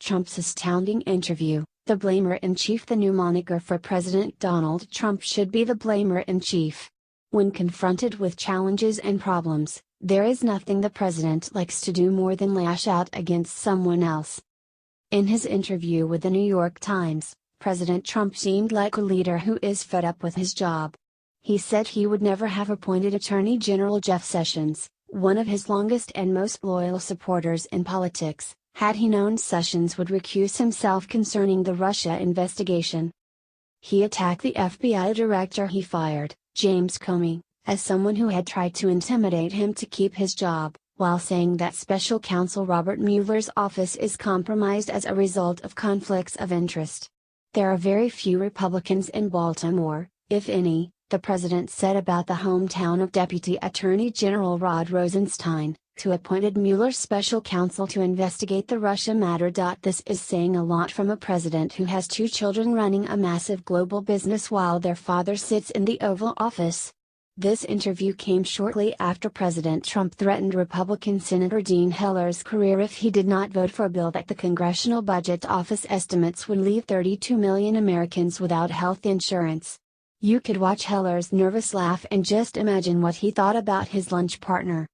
Trump's astounding interview, the Blamer-in-Chief. The new moniker for President Donald Trump should be the Blamer-in-Chief. When confronted with challenges and problems, there is nothing the president likes to do more than lash out against someone else. In his interview with the New York Times, President Trump seemed like a leader who is fed up with his job. He said he would never have appointed Attorney General Jeff Sessions, one of his longest and most loyal supporters in politics, had he known Sessions would recuse himself concerning the Russia investigation. He attacked the FBI director he fired, James Comey, as someone who had tried to intimidate him to keep his job, while saying that special counsel Robert Mueller's office is compromised as a result of conflicts of interest. There are very few Republicans in Baltimore, if any, the president said about the hometown of Deputy Attorney General Rod Rosenstein, who appointed Mueller's special counsel to investigate the Russia matter. This is saying a lot from a president who has two children running a massive global business while their father sits in the Oval Office. This interview came shortly after President Trump threatened Republican Senator Dean Heller's career if he did not vote for a bill that the Congressional Budget Office estimates would leave 32 million Americans without health insurance. You could watch Heller's nervous laugh and just imagine what he thought about his lunch partner.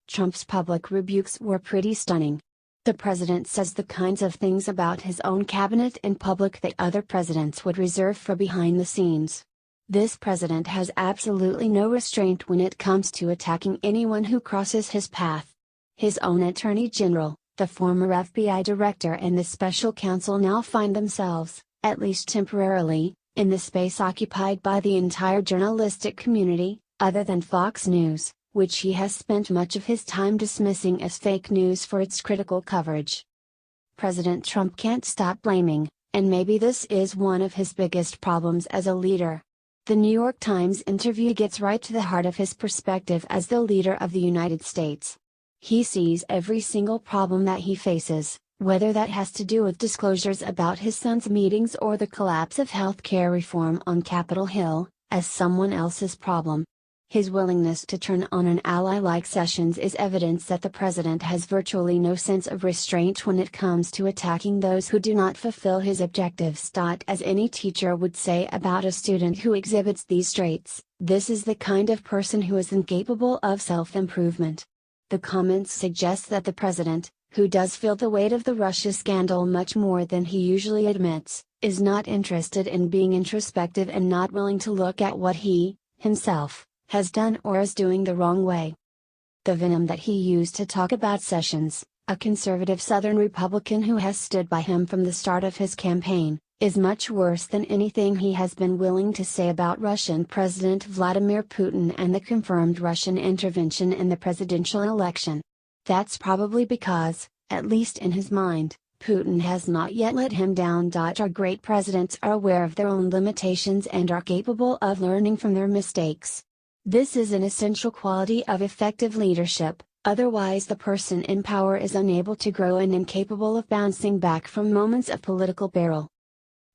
Trump's public rebukes were pretty stunning. The president says the kinds of things about his own cabinet in public that other presidents would reserve for behind the scenes. This president has absolutely no restraint when it comes to attacking anyone who crosses his path. His own attorney general, the former FBI director, and the special counsel now find themselves, at least temporarily, in the space occupied by the entire journalistic community, other than Fox News, which he has spent much of his time dismissing as fake news for its critical coverage. President Trump can't stop blaming, and maybe this is one of his biggest problems as a leader. The New York Times interview gets right to the heart of his perspective as the leader of the United States. He sees every single problem that he faces, whether that has to do with disclosures about his son's meetings or the collapse of health care reform on Capitol Hill, as someone else's problem. His willingness to turn on an ally like Sessions is evidence that the president has virtually no sense of restraint when it comes to attacking those who do not fulfill his objectives. As any teacher would say about a student who exhibits these traits, this is the kind of person who is incapable of self-improvement. The comments suggest that the president, who does feel the weight of the Russia scandal much more than he usually admits, is not interested in being introspective and not willing to look at what he, himself, has done or is doing the wrong way. The venom that he used to talk about Sessions, a conservative Southern Republican who has stood by him from the start of his campaign, is much worse than anything he has been willing to say about Russian President Vladimir Putin and the confirmed Russian intervention in the presidential election. That's probably because, at least in his mind, Putin has not yet let him down. Our great presidents are aware of their own limitations and are capable of learning from their mistakes. This is an essential quality of effective leadership, otherwise the person in power is unable to grow and incapable of bouncing back from moments of political peril.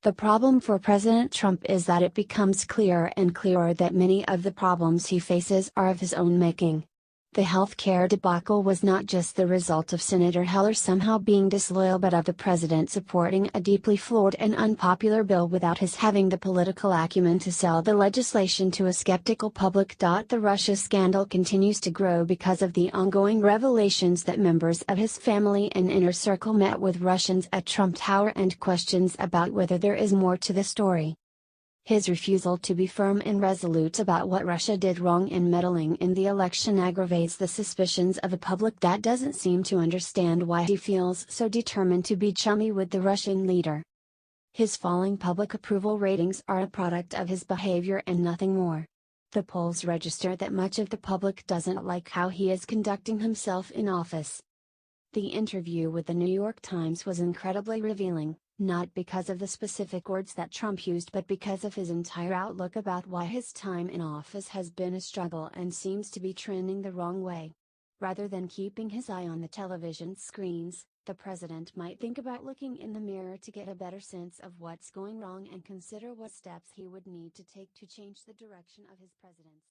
The problem for President Trump is that it becomes clearer and clearer that many of the problems he faces are of his own making. The health care debacle was not just the result of Senator Heller somehow being disloyal but of the president supporting a deeply flawed and unpopular bill without his having the political acumen to sell the legislation to a skeptical public. The Russia scandal continues to grow because of the ongoing revelations that members of his family and inner circle met with Russians at Trump Tower and questions about whether there is more to the story. His refusal to be firm and resolute about what Russia did wrong in meddling in the election aggravates the suspicions of a public that doesn't seem to understand why he feels so determined to be chummy with the Russian leader. His falling public approval ratings are a product of his behavior and nothing more. The polls register that much of the public doesn't like how he is conducting himself in office. The interview with the New York Times was incredibly revealing, not because of the specific words that Trump used but because of his entire outlook about why his time in office has been a struggle and seems to be trending the wrong way. Rather than keeping his eye on the television screens, the president might think about looking in the mirror to get a better sense of what's going wrong and consider what steps he would need to take to change the direction of his presidency.